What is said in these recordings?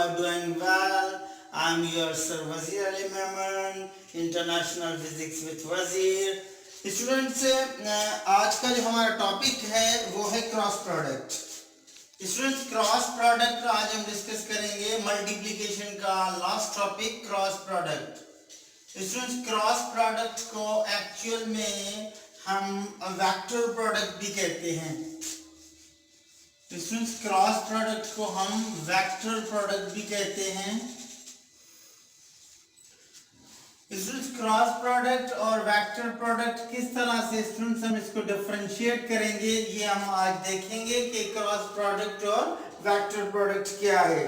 are doing well. I'm your Sir Wazir Ali Memon, International Physics with Wazir. Students, आज का जो हमारा topic है वो है cross product. Students, cross product आज हम डिस्कस करेंगे. मल्टीप्लिकेशन का last topic cross product. Students, cross product को एक्चुअल में हम वेक्टर प्रोडक्ट भी कहते हैं. स्टूडेंट्स, क्रॉस प्रोडक्ट को हम वेक्टर प्रोडक्ट भी कहते हैं. स्टूडेंट्स, क्रॉस प्रोडक्ट और वेक्टर प्रोडक्ट किस तरह से स्टूडेंट्स हम इसको डिफरेंशिएट करेंगे, ये हम आज देखेंगे कि क्रॉस प्रोडक्ट और वेक्टर प्रोडक्ट क्या है.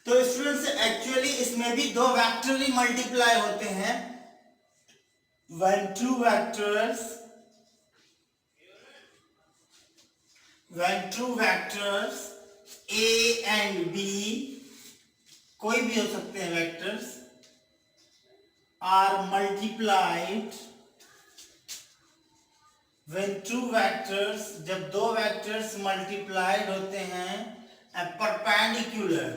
तो स्टूडेंट्स, एक्चुअली इसमें भी दो वेक्टर ही मल्टीप्लाई होते हैं. when two vectors a and b, कोई भी हो सकते हैं vectors, are multiplied, when two vectors, जब दो वेक्टर्स मल्टीप्लाइड होते हैं परपेंडिकुलर.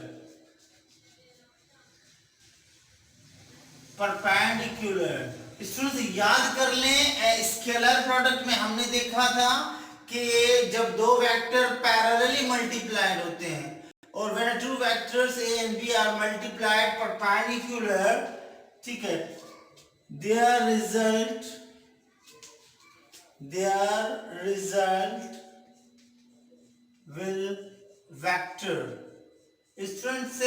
स्टूडेंट्स, याद कर लें, स्केलर प्रोडक्ट में हमने देखा था कि जब दो वेक्टर पैरेलली मल्टीप्लाइड होते हैं और when two vectors a and b are multiplied perpendicular, ठीक है, their result will vector. Students,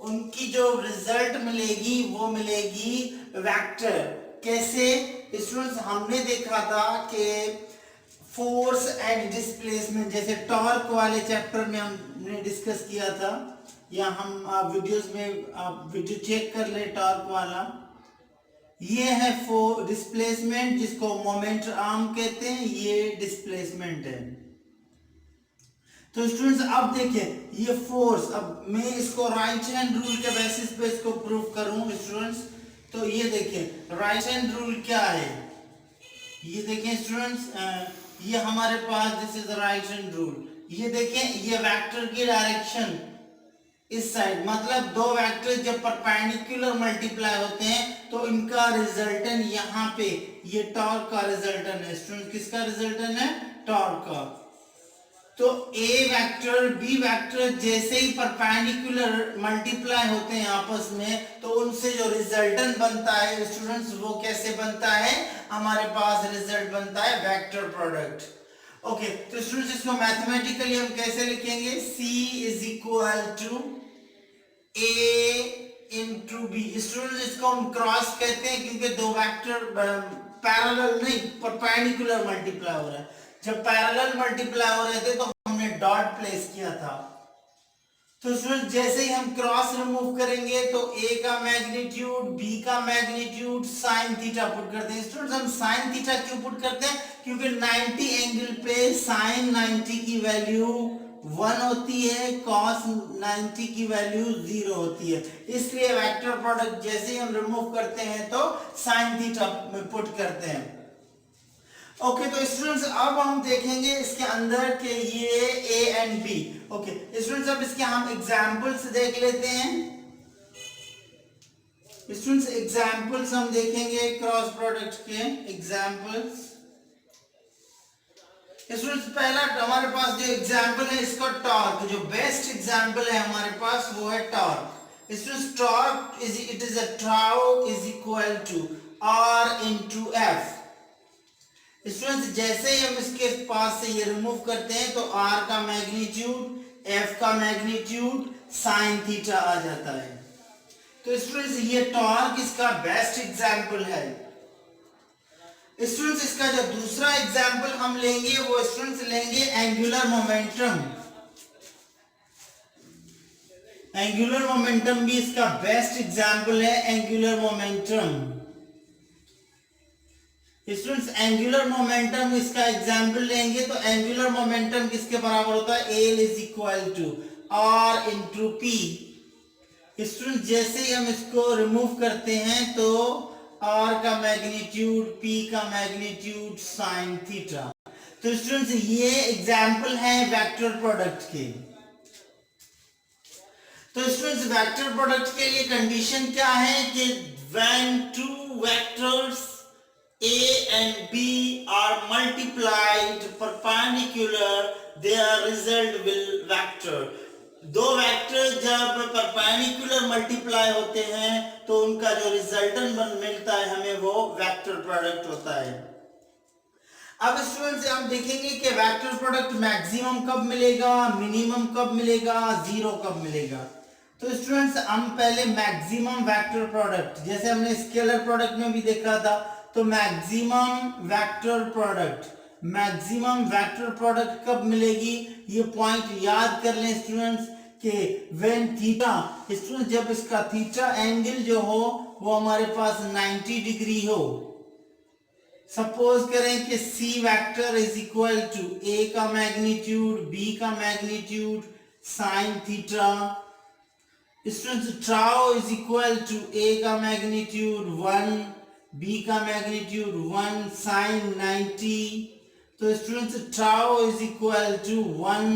उनकी जो रिजल्ट मिलेगी वो मिलेगी वेक्टर. कैसे? स्टूडेंट्स, हमने देखा था कि फोर्स एंड डिस्प्लेसमेंट, जैसे टॉर्क वाले चैप्टर में हमने डिस्कस किया था, या हम वीडियोस में आप वीडियो चेक कर ले, टॉर्क वाला. ये है डिस्प्लेसमेंट, जिसको मोमेंट आर्म कहते हैं, ये डिस्प्लेसमेंट है. तो स्टूडेंट्स, अब देखें ये फोर्स, अब मैं इसको राइट हैंड रूल के बेसिस पे इसको प्रूव करूं स्टूडेंट्स. तो ये देखें राइट हैंड रूल क्या है, ये देखें स्टूडेंट्स, ये हमारे पास this is right hand rule. ये देखें, ये वेक्टर की डायरेक्शन इस साइड, मतलब दो वेक्टर जब परपेंडिकुलर मल्टीप्लाई होते हैं तो इनका रिजल्टेंट यहाँ पे ये टॉर्क का रिजल्टेंट है. स्टूडेंट, किसका रिजल्टेंट है? टॉर्क का. तो ए वेक्टर बी वेक्टर जैसे ही परपेंडिकुलर मल्टीप्लाई होते हैं आपस में, तो उनसे जो रिजल्टेंट बनता है स्टूडेंट्स, वो कैसे बनता है? हमारे पास रिजल्ट बनता है वेक्टर प्रोडक्ट. ओके, तो स्टूडेंट्स, इसको मैथमेटिकली हम कैसे लिखेंगे? C is equal to A into B. Students, इसको हम क्रॉस कहते हैं क्योंकि दो वेक्टर पैरेलल नहीं, परपेंडिकुलर मल्टीप्लाई हो रहा है. जब पैरेलल मल्टीप्लाई हो रहे थे तो हमने डॉट प्लेस किया था. तो स्टूडेंट्स, जैसे ही हम क्रॉस रिमूव करेंगे तो A का मैग्नीट्यूड, B का मैग्नीट्यूड, साइन थीटा पुट करते हैं. स्टूडेंट्स, हम साइन थीटा क्यों पुट करते हैं? क्योंकि 90 एंगल पे साइन 90 की वैल्यू 1 होती है, कॉस 90 की वैल्यू 0 होती है. इसलिए वेक्टर प्रोडक्ट जैसे ही हम रिमूव करते हैं तो साइन थीटा में पुट करते हैं. ओके, तो स्टूडेंट्स, अब हम देखेंगे इसके अंदर के ये A and B. Okay students, अब इसके हम एग्जांपल्स देख लेते हैं. स्टूडेंट्स, एग्जांपल्स हम देखेंगे क्रॉस प्रोडक्ट के एग्जांपल्स. स्टूडेंट्स, पहला हमारे पास जो एग्जांपल है इसका टॉर्क, जो बेस्ट एग्जांपल है हमारे पास वो है torque. Students, torque is a tau is equal to R into F. Students, जैसे ही हम इसके पास से ये रिमूव करते हैं तो R का मैग्नीट्यूड, F का मैग्नीट्यूड, साइन थीटा आ जाता है. तो स्टूडेंट्स, ये टॉर्क इसका बेस्ट एग्जांपल है. स्टूडेंट्स, इसका जो दूसरा एग्जांपल हम लेंगे वो स्टूडेंट्स लेंगे एंगुलर मोमेंटम. एंगुलर मोमेंटम भी इसका बेस्ट एग्जांपल है. Angular momentum students, angular momentum इसका एग्जांपल लेंगे तो एंगुलर मोमेंटम किसके बराबर होता है? L is equal to R into P. Students, जैसे ही हम इसको रिमूव करते हैं तो R का मैग्नीट्यूड, P का मैग्नीट्यूड, साइन थीटा. तो स्टूडेंट्स, ये एग्जांपल है वेक्टर प्रोडक्ट के. तो स्टूडेंट्स वेक्टर प्रोडक्ट के लिए कंडीशन क्या है कि when two vectors A and B are multiplied perpendicular, their result will vector. दो वेक्टर जब परपेंडिकुलर मल्टीप्लाई होते हैं तो उनका जो रिजल्टेंट मिलता है हमें वो वेक्टर प्रोडक्ट होता है। अब स्टूडेंट्स हम देखेंगे कि वेक्टर प्रोडक्ट मैक्सिमम कब मिलेगा, मिनिमम कब मिलेगा, जीरो कब मिलेगा। तो स्टूडेंट्स हम पहले मैक्सिमम वेक्टर प्रोडक्ट, जैसे हमने स्केलर प्रोडक्ट में भी देखा था, तो मैक्सिमम वेक्टर प्रोडक्ट कब मिलेगी, ये पॉइंट याद कर लें स्टूडेंट्स कि व्हेन थीटा, स्टूडेंट्स जब इसका थीटा एंगल जो हो वो हमारे पास 90 डिग्री हो। सपोज करें कि C vector is equal to A का मैग्नीट्यूड, B का magnitude sine theta. Students tau is equal to A का मैग्नीट्यूड 1, B का मैग्नीट्यूड 1 साइन 90। तो students tau is equal to 1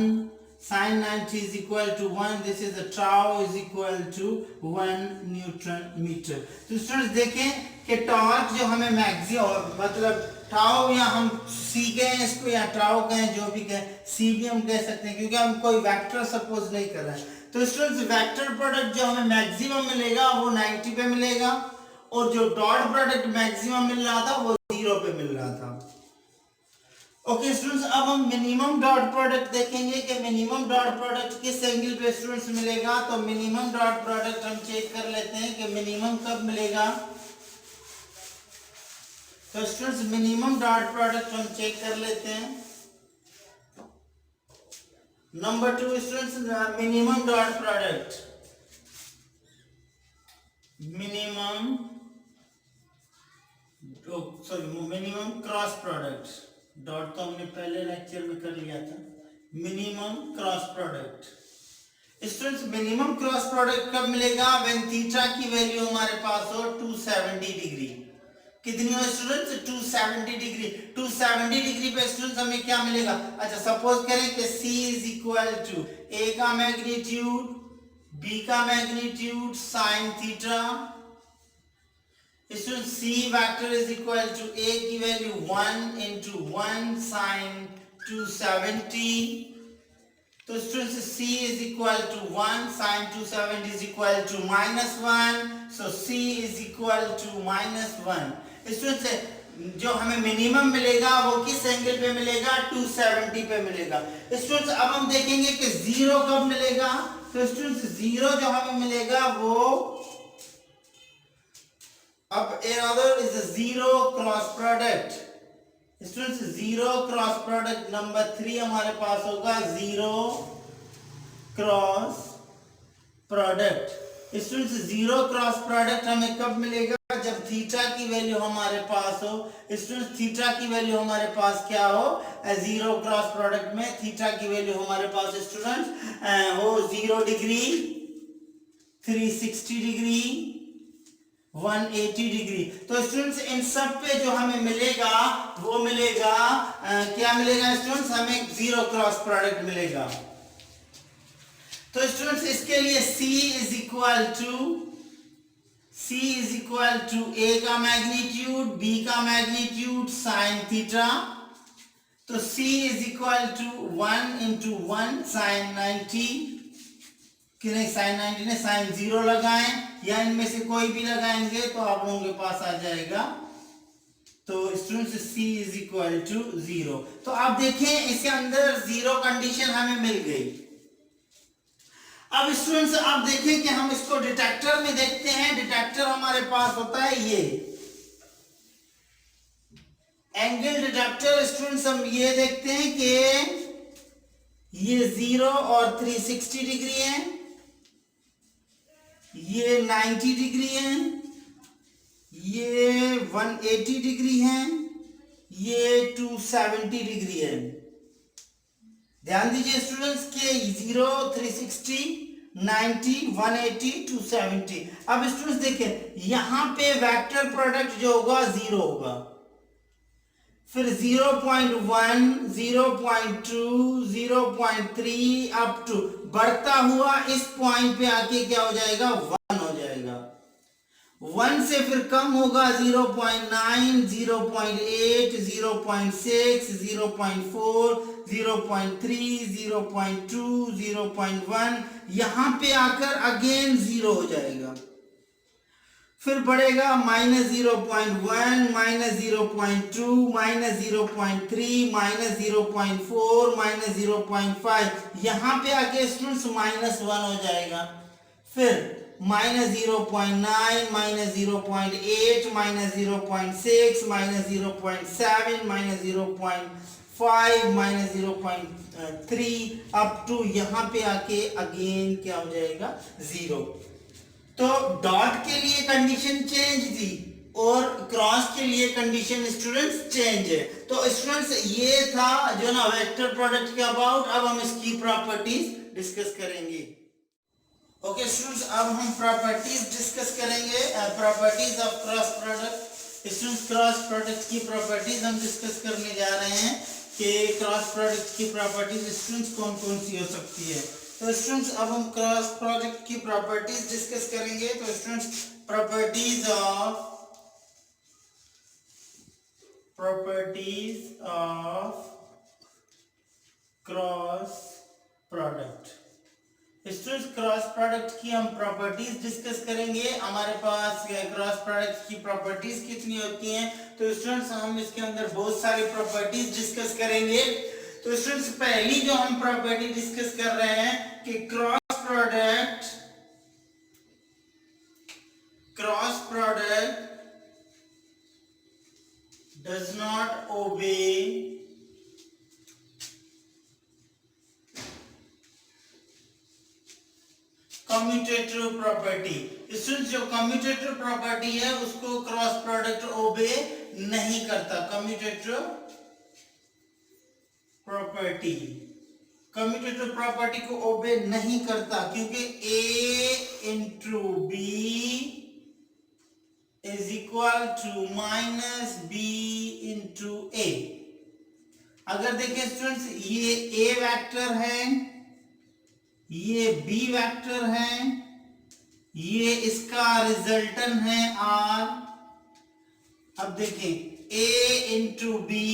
sin 90 is equal to 1, this is the tau is equal to 1 newton metre. तो students देखें कि torque जो हमें maximum मतलब tau या हम सी कहें इसको या टाउ कहें, जो भी कहें, सी भी हम कह सकते हैं क्योंकि हम कोई वेक्टर सपोज नहीं कर रहे हैं। तो स्टूडेंट्स वेक्टर प्रोडक्ट जो हमें मैक्सिमम मिलेगा वो 90 पे मिलेगा और जो डॉट प्रोडक्ट मैक्सिमम मिल रहा था वो 0 पे मिल रहा था। ओके स्टूडेंट्स, अब हम मिनिमम डॉट प्रोडक्ट देखेंगे कि मिनिमम डॉट प्रोडक्ट किस एंगल पे स्टूडेंट्स मिलेगा। तो मिनिमम डॉट प्रोडक्ट हम चेक कर लेते हैं कि मिनिमम कब मिलेगा। तो स्टूडेंट्स मिनिमम डॉट प्रोडक्ट हम चेक कर लेते हैं। Number 2 students minimum dot product, minimum cross product, dot तो हमने पहले लेक्चर में कर लिया था। Minimum cross product students, minimum cross product कब मिलेगा, व्हेन थीटा की वैल्यू हमारे पास हो 270 डिग्री। कितनी हो स्टूडेंट्स, 270 डिग्री। 270 डिग्री पे स्टूडेंट्स हमें क्या मिलेगा। अच्छा सपोज करें कि C is equal to A का मैग्नीट्यूड, B का magnitude sine theta. C vector is equal to A की वैल्यू 1 into 1 sin 270। तो students C is equal to 1 sin 270 is equal to -1, so C is equal to -1। Students जो हमें minimum मिलेगा वो किस angle पे मिलेगा, 270 पे मिलेगा। स्टूडेंट्स अब हम देखेंगे कि जीरो कब मिलेगा। तो स्टूडेंट्स जीरो जो हमें मिलेगा वो अब another is a zero cross product। Students zero cross product number 3 हमारे पास होगा zero cross product. Students zero cross product हमें कब मिलेगा, जब थीटा की वैल्यू हमारे पास हो। स्टूडेंट्स थीटा की वैल्यू हमारे पास क्या हो, जीरो क्रॉस प्रोडक्ट में थीटा की वैल्यू हमारे पास स्टूडेंट्स हो 0 डिग्री, 360 डिग्री, 180 डिग्री। तो स्टूडेंट्स इन सब पे जो हमें मिलेगा वो मिलेगा क्या मिलेगा स्टूडेंट्स, हमें जीरो क्रॉस प्रोडक्ट मिलेगा। तो स्टूडेंट्स इसके लिए C is equal to A का मैग्नीट्यूड, B का मैग्नीट्यूड साइन थीटा। तो C is equal to 1 into 1 sign 90 कि नहीं, साइन 90 ने साइन 0 लगाएं या इनमें से कोई भी लगाएंगे तो आप लोगों के पास आ जाएगा। तो students C is equal to 0। तो आप देखें इसके अंदर जीरो कंडीशन हमें मिल गई। अब स्टूडेंट्स आप देखें कि हम इसको डिटेक्टर में देखते हैं। डिटेक्टर हमारे पास होता है ये एंगल डिटेक्टर। स्टूडेंट्स हम ये देखते हैं कि ये 0 और 360 डिग्री है, ये 90 डिग्री है, ये 180 डिग्री है, ये 270 डिग्री है। ध्यान दीजिए स्टूडेंट्स के 0, 360, 90, 180, 270। अब स्टूडेंट्स देखें यहां पे वेक्टर प्रोडक्ट जो होगा 0 होगा, फिर 0.1, 0.2, 0.3 अप टू बढ़ता हुआ इस पॉइंट पे आके क्या हो जाएगा, 1 हो जाएगा। 1 से फिर कम होगा 0.9, 0.8, 0.6, 0.4, 0.3, 0.2, 0.1, यहां पे आकर अगेन 0 हो जाएगा। फिर बढ़ेगा -0.1, -0.2, -0.3, -0.4, -0.5, यहां पे आके स्टूडेंट्स -1 हो जाएगा। फिर -0.9, -0.8, -0.6, -0.7, -0.5, -0.3 अप टू यहां पे आके अगेन क्या हो जाएगा, 0। तो डॉट के लिए कंडीशन चेंज थी और क्रॉस के लिए कंडीशन स्टूडेंट्स चेंज है। तो स्टूडेंट्स ये था जो ना वेक्टर प्रोडक्ट के अबाउट। अब हम इसकी प्रॉपर्टीज डिस्कस करेंगे। ओके स्टूडेंट्स, अब हम प्रॉपर्टीज डिस्कस करेंगे, properties of cross product. Students, cross product की प्रॉपर्टीज हम डिस्कस करने जा रहे हैं कि क्रॉस प्रोडक्ट की प्रॉपर्टीज स्टूडेंट्स कौन कौन सी हो सकती है। तो स्टूडेंट्स, अब हम क्रॉस प्रोडक्ट की प्रॉपर्टीज डिस्कस करेंगे। तो students, properties of cross product. Students, cross product की हम प्रॉपर्टीज डिस्कस करेंगे। हमारे पास क्रॉस प्रोडक्ट की प्रॉपर्टीज कितनी होती हैं, तो स्टूडेंट्स हम इसके अंदर बहुत सारी प्रॉपर्टीज डिस्कस करेंगे। तो स्टूडेंट्स, पहली जो हम प्रॉपर्टी डिस्कस कर रहे हैं कि cross product does not obey commutative property. Students, जो कम्यूटेटिव प्रॉपर्टी है उसको क्रॉस प्रोडक्ट ओबे नहीं करता। कम्यूटेटिव प्रॉपर्टी को ओबे नहीं करता क्योंकि A into B is equal to minus B into A. अगर देखें स्टूडेंट्स, ये A वेक्टर है, ये B वेक्टर है, ये इसका रिजल्टन है R। अब देखें A इंटू बी,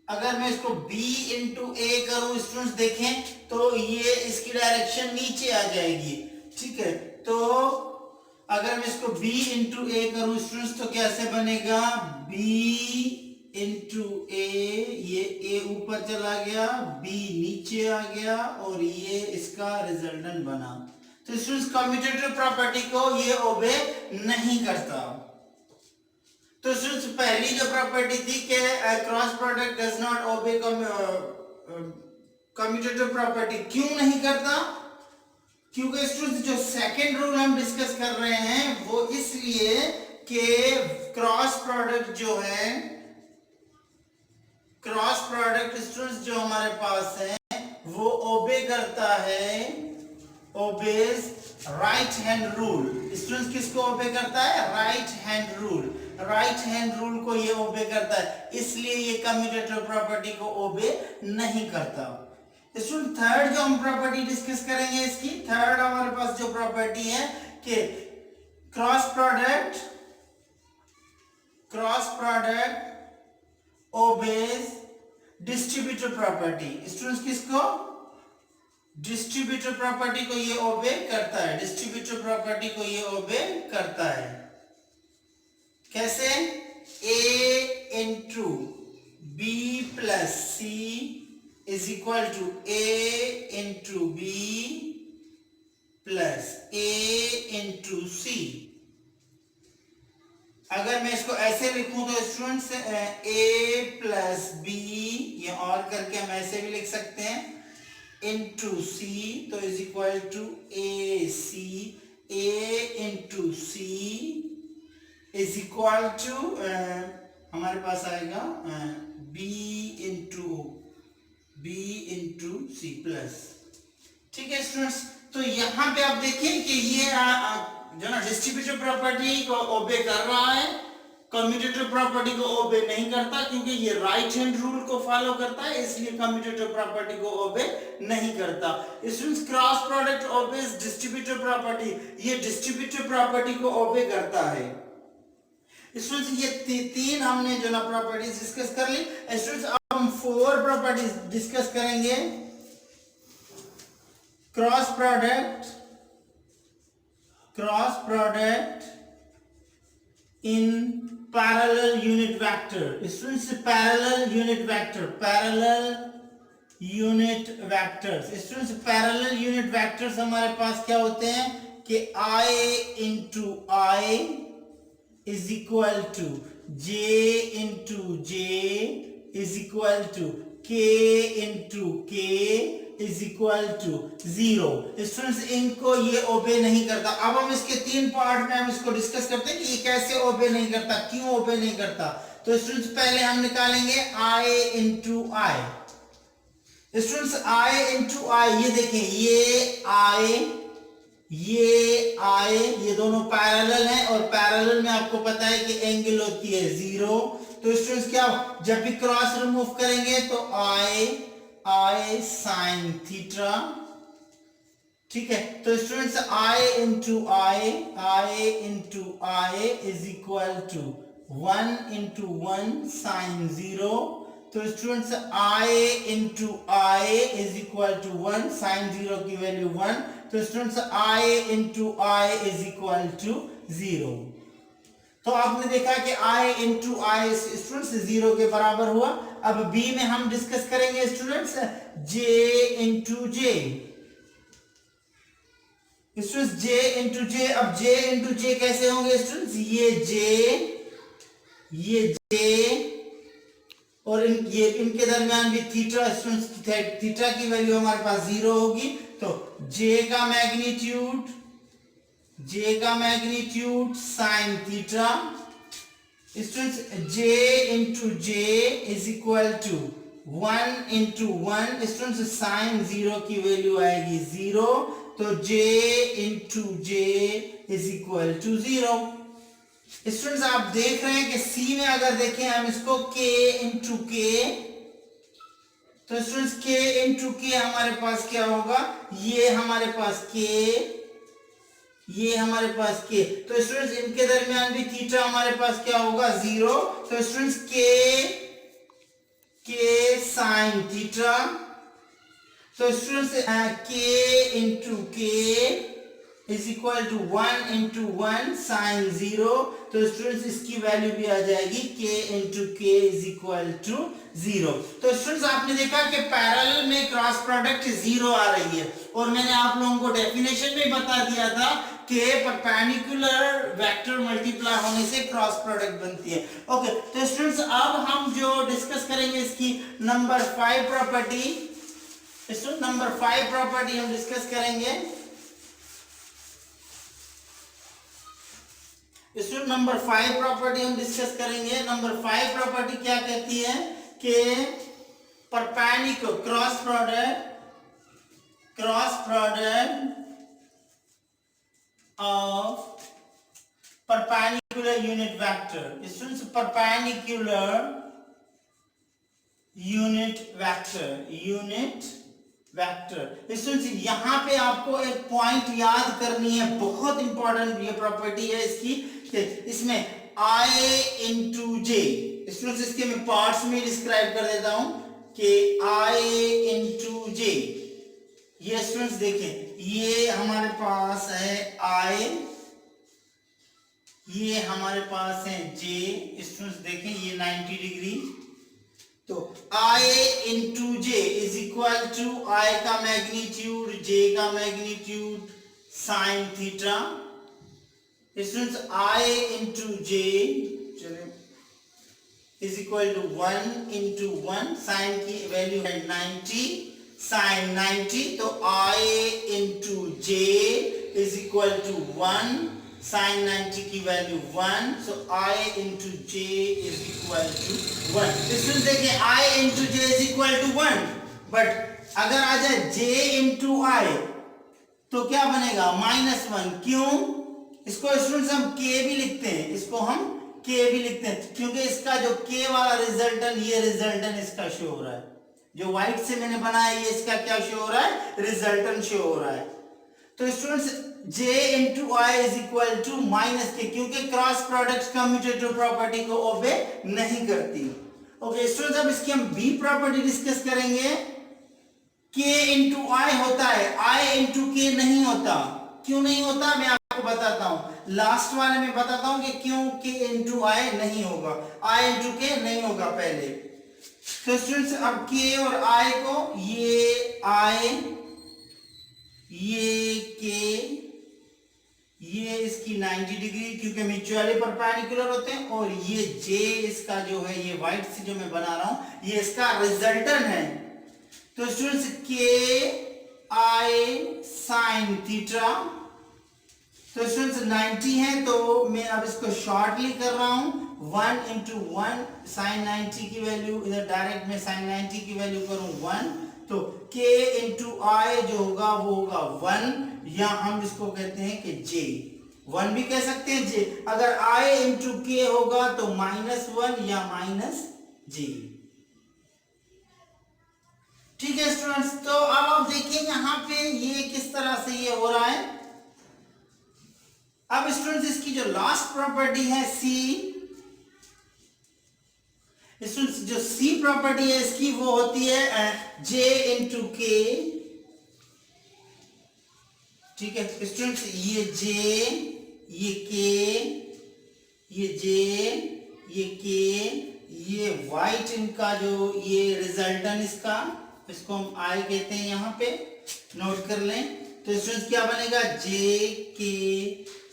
अगर मैं इसको B इंटू ए करूं स्टूडेंट्स, देखें तो ये इसकी डायरेक्शन नीचे आ जाएगी। ठीक है, तो अगर मैं इसको B इंटू ए करूं स्टूडेंट्स तो कैसे बनेगा, B इंटू ए, ये A ऊपर चला गया, B नीचे आ गया और ये इसका रिजल्टेंट बना। तो स्टूडेंट्स, कम्यूटेटिव प्रॉपर्टी को ये ओबे नहीं करता। तो स्टूडेंट्स, पहली जो प्रॉपर्टी थी कि cross product does not obey commutative property, क्यों नहीं करता, क्योंकि स्टूडेंट्स जो सेकंड रूल हम डिस्कस कर रहे हैं वो इसलिए कि क्रॉस प्रोडक्ट जो है, क्रॉस प्रोडक्ट स्टूडेंट्स जो हमारे पास है वो ओबे करता है, obeys right hand rule. Students, किसको ओबे करता है, right hand rule. Right hand rule को ये ओबे करता है, इसलिए ये कम्यूटेटिव प्रॉपर्टी को ओबे नहीं करता। स्टूडेंट, थर्ड जो हम प्रॉपर्टी डिस्कस करेंगे इसकी, थर्ड हमारे पास जो प्रॉपर्टी है कि cross product obeys distributive property. Students, किसको, डिस्ट्रीब्यूटिव प्रॉपर्टी को ये ओबे करता है, डिस्ट्रीब्यूटिव प्रॉपर्टी को ये ओबे करता है। कैसे, A into B plus C is equal to A into B plus A into C. अगर मैं इसको ऐसे लिखूं तो स्टूडेंट्स A प्लस बी, ये और करके हम ऐसे भी लिख सकते हैं, इंटू सी, तो is equal to A C. A into C is equal to हमारे पास आएगा B इंटू सी प्लस। ठीक है स्टूडेंट्स, तो यहां पे आप देखें कि ये जो ना डिस्ट्रीब्यूटिव प्रॉपर्टी को ओबे कर रहा है, कम्यूटेटिव प्रॉपर्टी को ओबे नहीं करता क्योंकि ये राइट हैंड रूल को फॉलो करता है, इसलिए कम्यूटेटिव प्रॉपर्टी को ओबे नहीं करता। Students cross product obeys distributive property, ये डिस्ट्रीब्यूटिव प्रॉपर्टी को ओबे करता है। स्टूडेंट्स ये तीन हमने जो ना प्रॉपर्टीज डिस्कस कर ली। स्टूडेंट्स अब हम 4 प्रॉपर्टीज डिस्कस करेंगे। Cross product in parallel unit vector। Students parallel unit vectors। Students parallel unit vectors हमारे पास क्या होते हैं कि I into I is equal to J into J is equal to K into K is equal to 0। Students इनको ये ओबे नहीं करता। अब हम इसके 3 पार्ट में हम इसको डिस्कस करते हैं कि ये कैसे ओबे नहीं करता, क्यों ओबे नहीं करता। तो स्टूडेंट्स पहले हम निकालेंगे I into I। Students I into I, ये देखें ये दोनों पैरेलल हैं और पैरेलल में आपको पता है कि एंगल होती है 0। तो स्टूडेंट्स क्या, जब भी क्रॉस रिमूव करेंगे तो I sin थीटा, ठीक है। तो students I into I is equal to 1 into 1 sin 0। तो students I into I is equal to 1 sin 0 की वैल्यू 1। तो students I into I is equal to 0। तो आपने देखा कि I into I स्टूडेंट्स 0 के बराबर हुआ। अब B में हम डिस्कस करेंगे students J into J। Students J into J, अब J into J कैसे होंगे स्टूडेंट्स, ये J और इनके दरमियान भी थीटा। स्टूडेंट्स थीटा की वैल्यू हमारे पास 0 होगी। तो J का magnitude sine theta. Students J into J is equal to 1 into 1। Students sine 0 की वैल्यू आएगी 0। तो J into J is equal to 0। Students आप देख रहे हैं कि C में अगर देखें हम इसको K into K, तो स्टूडेंट्स K into K हमारे पास क्या होगा, ये हमारे पास K, ये हमारे पास K। तो स्टूडेंट्स इनके दरमियान भी थीटा हमारे पास क्या होगा 0। तो स्टूडेंट्स K साइन थीटा। तो students K into K is equal to 1 into 1 sin 0। तो स्टूडेंट्स इसकी वैल्यू भी आ जाएगी K into K is equal to 0। तो स्टूडेंट्स आपने देखा कि पैरेलल में क्रॉस प्रोडक्ट 0 आ रही है और मैंने आप लोगों को डेफिनेशन में बता दिया था कि परपेंडिकुलर वेक्टर मल्टीप्लाई होने से क्रॉस प्रोडक्ट बनती है। ओके, तो स्टूडेंट्स अब हम जो डिस्कस करेंगे इसकी number 5 property. Student number 5 property हम डिस्कस करेंगे। स्टूडेंट नंबर 5 प्रॉपर्टी हम डिस्कस करेंगे। नंबर 5 प्रॉपर्टी क्या कहती है कि perpendicular cross product of perpendicular unit vector. Students perpendicular unit vector. Students यहां पे आपको एक पॉइंट याद करनी है, बहुत इंपॉर्टेंट ये प्रॉपर्टी है इसकी। इसमें I into J। स्टूडेंट्स इसके मैं पार्ट्स में डिस्क्राइब कर देता हूं कि I into J। ये स्टूडेंट्स देखें, ये हमारे पास है I, ये हमारे पास है J। स्टूडेंट्स देखें ये 90 डिग्री। तो I into J is equal to I का मैग्नीट्यूड, J का magnitude sine theta. Students I into J is equal to 1 into 1, साइन की वैल्यू है 90, साइन 90। तो I into J is equal to 1, sign 90 की value 1। So I into J is equal to 1। Students देखिए I into J is equal to 1, but अगर आ जाए J into I तो क्या बनेगा -1। क्यों? इसको स्टूडेंट्स हम K भी लिखते हैं, इसको हम के भी लिखते हैं, क्योंकि इसका जो के वाला रिजल्टन, ये रिजल्टन इसका शो हो रहा है, जो व्हाइट से मैंने बनाया ये इसका क्या शो हो रहा है, रिजल्टन शो हो रहा है। तो students j into I is equal to minus K, क्योंकि क्रॉस प्रोडक्ट कम्यूटेटिव प्रॉपर्टी को ओबे नहीं करती। ओके स्टूडेंट्स, अब इसकी हम बी प्रॉपर्टी डिस्कस करेंगे। k इंटू आई होता है, i इंटू के नहीं होता। क्यों नहीं होता मैं आपको बताता हूं, लास्ट वाले में बताता हूं कि क्यों k इंटू आई नहीं होगा, i इंटू के नहीं होगा पहले। तो स्टूडेंट्स अब k और i को, ये i, ये k, ये इसकी 90 डिग्री, क्योंकि म्यूचुअली परपेंडिकुलर होते हैं, और ये j इसका जो है, ये व्हाइट से जो मैं बना रहा हूं, ये इसका रिजल्टन है। तो students k i sin theta, तो स्टूडेंट्स 90 है, तो मैं अब इसको शॉर्टली कर रहा हूं, 1 इंटू 1 साइन 90 की वैल्यू, इधर डायरेक्ट में साइन 90 की वैल्यू करूं 1, तो k इंटू आई जो होगा वो होगा 1, या हम इसको कहते हैं कि j, 1 भी कह सकते हैं j। अगर i इंटू के होगा तो -1 या -j। ठीक है स्टूडेंट्स, तो अब आप देखिए यहाँ पे ये किस तरह से ये हो रहा है। अब स्टूडेंट्स इसकी जो लास्ट प्रॉपर्टी है सी, स्टूडेंट्स जो सी प्रॉपर्टी है इसकी वो होती है j इंटू के। ठीक है स्टूडेंट्स, ये j, ये k, ये j, ये k, ये व्हाइट इनका जो ये रिजल्टन इसका, इसको हम i कहते हैं, यहां पे नोट कर लें। तो स्टूडेंट्स क्या बनेगा, j k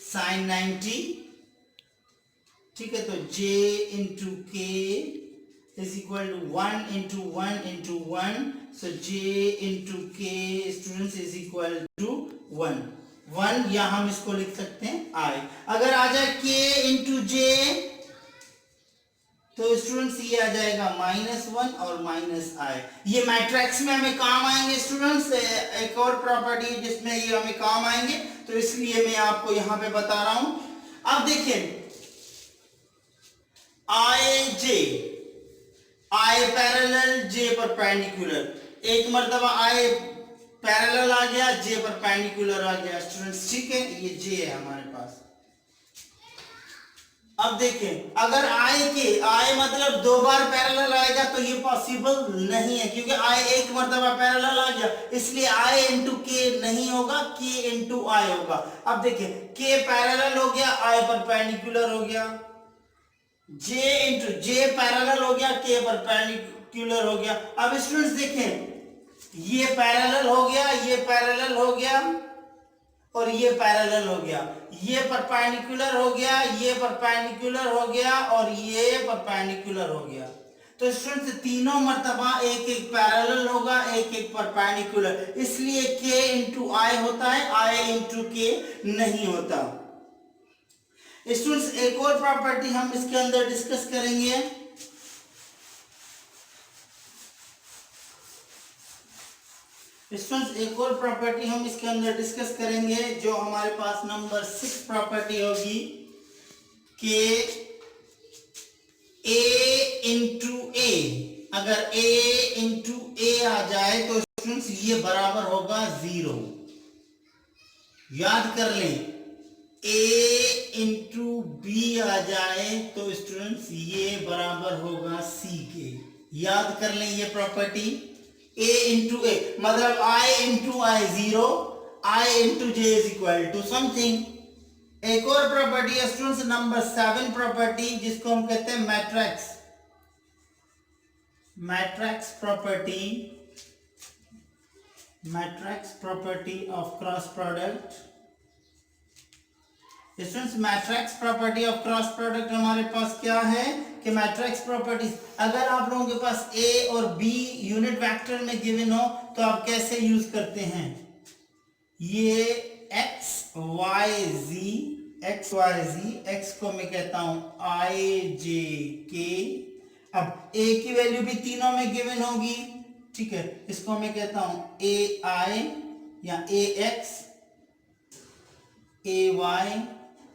साइन 90। ठीक है, तो j इंटू के is equal to 1 into 1 into 1, so j into k students is equal to 1 या हम इसको लिख सकते हैं i। अगर आ जाए k into j तो स्टूडेंट्स ये आ जाएगा -1 और -i। ये मैट्रिक्स में हमें काम आएंगे स्टूडेंट्स, एक और प्रॉपर्टी जिसमें ये हमें काम आएंगे, तो इसलिए मैं आपको यहां पे बता रहा हूं। अब देखिए I पैरेलल J परपेंडिकुलर, एक मर्तबा I पैरेलल आ गया, J परपेंडिकुलर आ गया स्टूडेंट्स। ठीक है, ये J है हमारे पास। अब देखें, अगर I मतलब 2 बार पैरेलल आएगा तो ये पॉसिबल नहीं है, क्योंकि I एक मर्तबा पैरेलल आ गया, इसलिए I इंटू के नहीं होगा, K इंटू I होगा। अब देखें, K पैरेलल हो गया, I परपेंडिकुलर हो गया, J इंटू J पैरेलल हो गया, K परपेंडिकुलर हो गया। अब स्टूडेंट्स देखें, ये पैरेलल हो गया, ये पैरेलल हो गया, और ये पैरेलल हो गया, ये परपेंडिकुलर हो गया, ये परपेंडिकुलर हो गया, और ये परपेंडिकुलर हो गया। तो स्टूडेंट्स तीनों मर्तबा एक एक पैरेलल होगा, एक एक परपेंडिकुलर, इसलिए K इंटू I होता है, I इंटू K नहीं होता। स्टूडेंट्स एक और प्रॉपर्टी हम इसके अंदर डिस्कस करेंगे। स्टूडेंट्स एक और प्रॉपर्टी हम इसके अंदर डिस्कस करेंगे, जो हमारे पास नंबर 6 प्रॉपर्टी होगी कि A इंटू ए, अगर A इंटू ए आ जाए तो स्टूडेंट्स ये बराबर होगा 0। याद कर लें, A इंटू बी आ जाए तो स्टूडेंट्स ये बराबर होगा C के। याद कर लें ये प्रॉपर्टी, A इंटू ए मतलब I into I 0, I into J is equal to something. एक और प्रॉपर्टी है स्टूडेंट्स नंबर 7 प्रॉपर्टी, जिसको हम कहते हैं matrix property of cross product. Students matrix property of cross product हमारे पास क्या है कि मैट्रिक्स प्रॉपर्टीज, अगर आप लोगों के पास ए और बी यूनिट वेक्टर में गिवन हो तो आप कैसे यूज करते हैं, ये एक्स वाई जी, एक्स को मैं कहता हूं आई जे के। अब ए की वैल्यू भी तीनों में गिवन होगी, ठीक है, इसको मैं कहता हूं ए आई या ए एक्स, ए वाई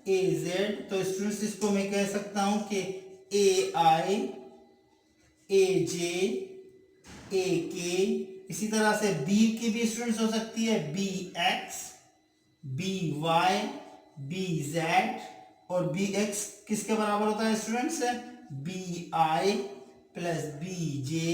ए जेड, तो स्टूडेंट्स इसको मैं कह सकता हूं कि ए आई, ए जे, ए के। इसी तरह से बी की भी स्टूडेंट्स हो सकती है B x, B y, B z, और बी एक्स किसके बराबर होता है students? B i plus B j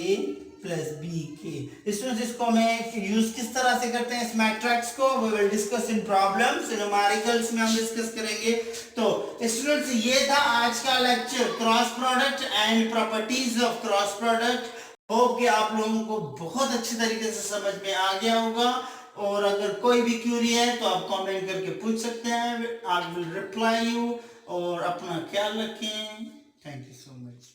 plus B k. Students इसको मैं यूज किस तरह से करते हैं इस मैट्रिक्स को, we will discuss in problems, numericals में हम डिस्कस करेंगे। तो स्टूडेंट्स ये था आज का lecture, cross product and properties of cross product. Hope कि आप लोगों को बहुत अच्छे तरीके से समझ में आ गया होगा, और अगर कोई भी क्यूरी है तो आप कमेंट करके पूछ सकते हैं, आई विल रिप्लाई यू। और अपना ख्याल रखें। Thank you so much.